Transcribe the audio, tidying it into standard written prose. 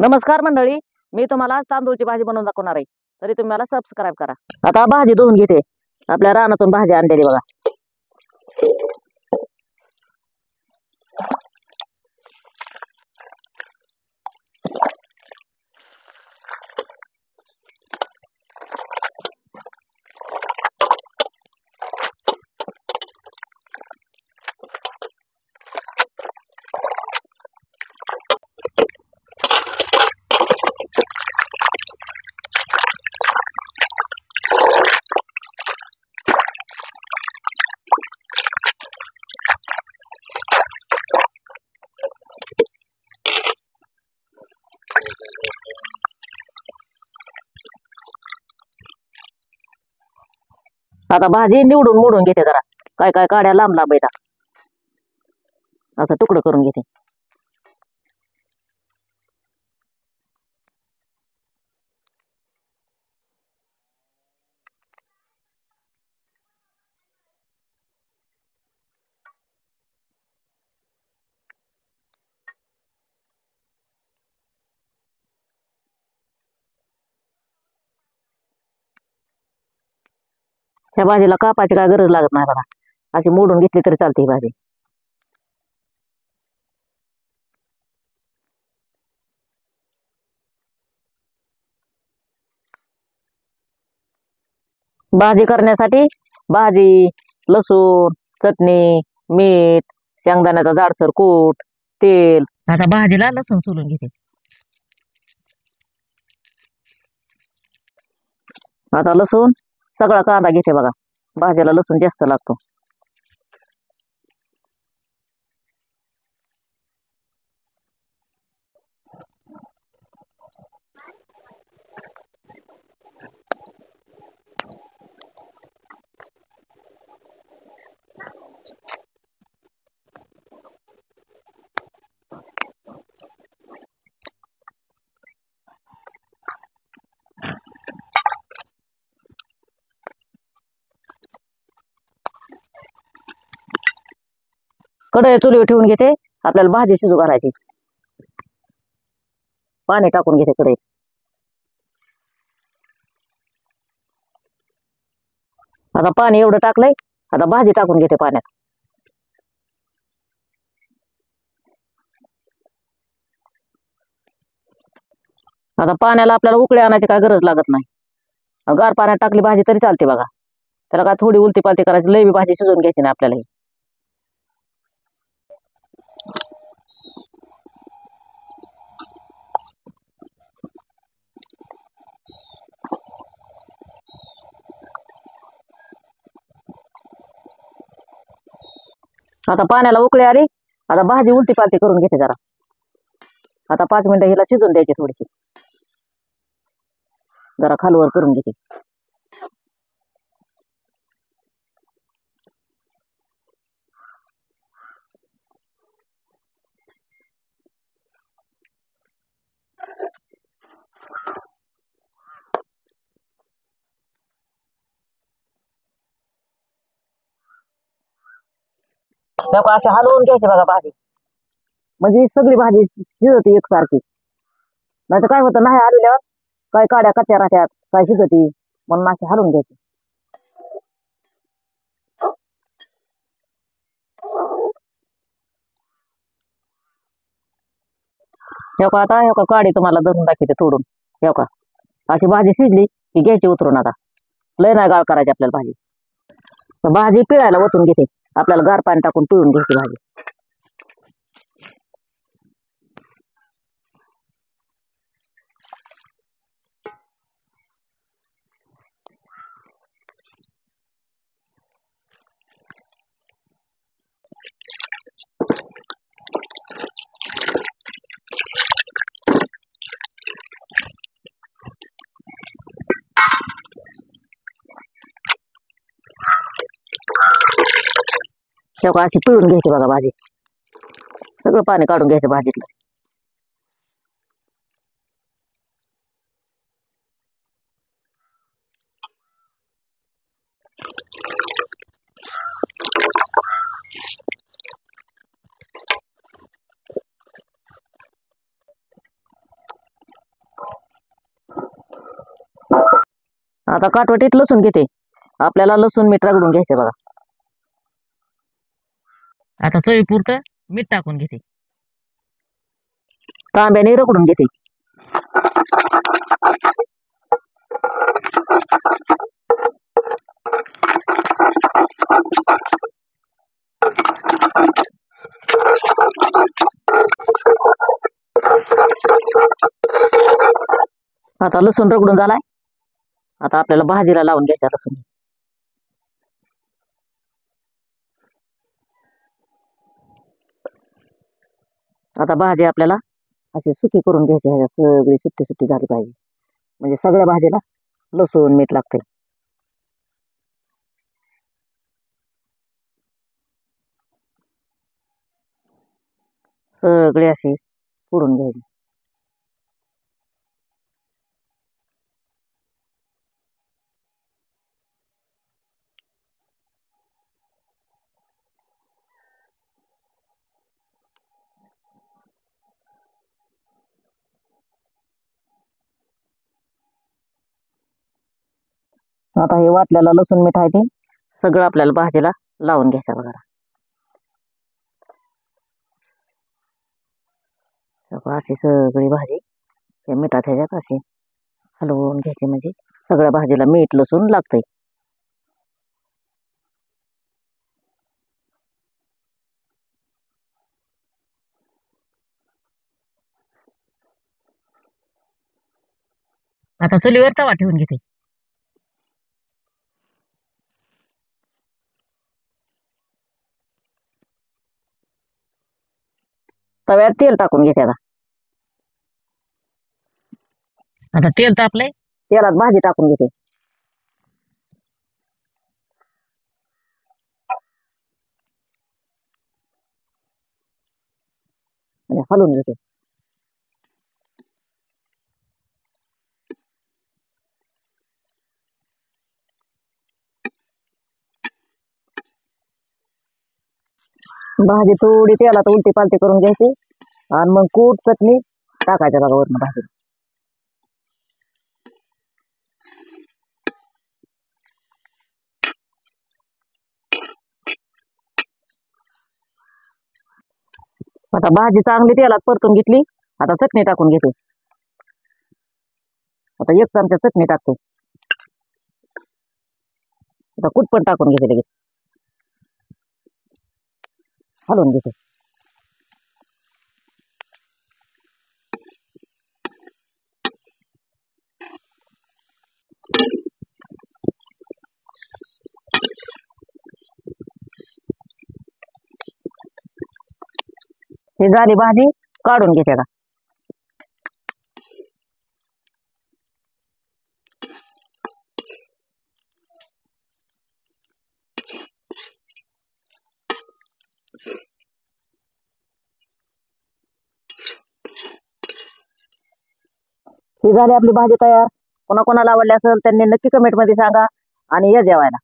नमस्कार मंडळी, मी तुम्हाला आज तांदूळची भाजी बनवून दाखवणार आहे. तरी तुम्ही मला सबस्क्राईब करा. आता भाजी धुवून घेते. आपल्या रानातून भाजी आणलेली बघा. आता भाजी निवडून मोडून घेते जरा. काय काय काड्या लांब लांब येतात. असं तुकडं करून घेते. ह्या भाजीला कापायची काय गरज लागत नाही बघा. अशी मोडून घेतली तरी चालते ही भाजी. भाजी करण्यासाठी भाजी, लसूण, चटणी, मीठ, शेंगदाण्याचा जाडसर कूट, तेल. आता भाजीला लसूण सोलून घेते. आता लसूण सगळा कांदा घेते बघा. भाजीला लसूण जास्त लागतो. कढई चुलीवर ठेवून घेते. आपल्याला भाजी शिजू घालायची. पाणी टाकून घेते कढईत. आता पाणी एवढं टाकलंय. आता भाजी टाकून घेते पाण्यात. आता पाण्याला आपल्याला उकळी आणायची काय गरज लागत नाही. गार पाण्यात टाकली भाजी तरी चालते बघा. त्याला काय थोडी उलटी पालटी करायची. लई बी भाजी शिजवून घ्यायची नाही आपल्याला. आता पाण्याला उकळी आली. आता भाजी उलटी पालटी करून घेते जरा. आता 5 मिनिटं हिला शिजून द्यायची थोडीशी. जरा खालवर करून घेते. असे हलवून घ्यायचे बघा भाजी. म्हणजे सगळी भाजी शिजते एकसारखी. नाही तर काय होतं, नाही आलेल्यावर काय काड्या कच्च्या राहत्यात, काय शिजती. म्हणून असे हलवून घ्यायचे. आता काडी तुम्हाला धरून दाखवते तोडून. का अशी भाजी शिजली की घ्यायची उतरून. आता लय नाही गाळ करायची आपल्याला भाजी. भाजी पिळायला ओतून घेते. आपल्याला गार पाणी टाकून पिळून घ्यायची भाजी. अशी पिळून घ्यायची बघा भाजी. सगळं पाणी काढून घ्यायचं भाजीतलं. आता काटवटीत लसूण घेते. आपल्याला लसूण मीठ रगडून घ्यायचे बघा. आता चवीपुरतं मीठ टाकून घेते. तांब्याने रगडून घेते. आता लसूण रगडून झालाय. आता आपल्याला भाजीला लावून घ्यायचा लसूण. आता भाजी आपल्याला अशी सुकी करून घ्यायची. सगळी सुट्टी सुट्टी झाली पाहिजे, म्हणजे सगळ्या भाजीला लसूण मीठ लागते. सगळे अशी फोडून घ्यायची. आता हे वाटल्याला लसूण मीठ आहे ते सगळं आपल्याला भाजीला लावून घ्यायचं बघा. अशी सगळी भाजी त्या मिठात ह्याच्यात अशी हलवून घ्यायची, म्हणजे सगळ्या भाजीला मीठ लसूण लागतंय. आता चुलीवर तवा ठेवून घेते. तव्यात तेल टाकून घेते. आता तेल तापलंय. तेलात भाजी टाकून घेते. आणि हलवून घेते. भाजी थोडी तेलात उलटी पालटी करून घ्यायची आणि मग कूट चटणी टाकायच्या बघा वरून भाजी. आता भाजी चांगली तेलात परतून घेतली. आता चटणी टाकून घेते. आता 1 चमचा चटणी टाकते. आता कूट पण टाकून घेते लगेच. हलवून घेते. ही झाली भाजी, काढून घेते आता. ही झाली आपली भाजी तयार. कोणाकोणाला आवडली असेल त्यांनी नक्की कमेंट मध्ये सांगा आणि या जेवायला.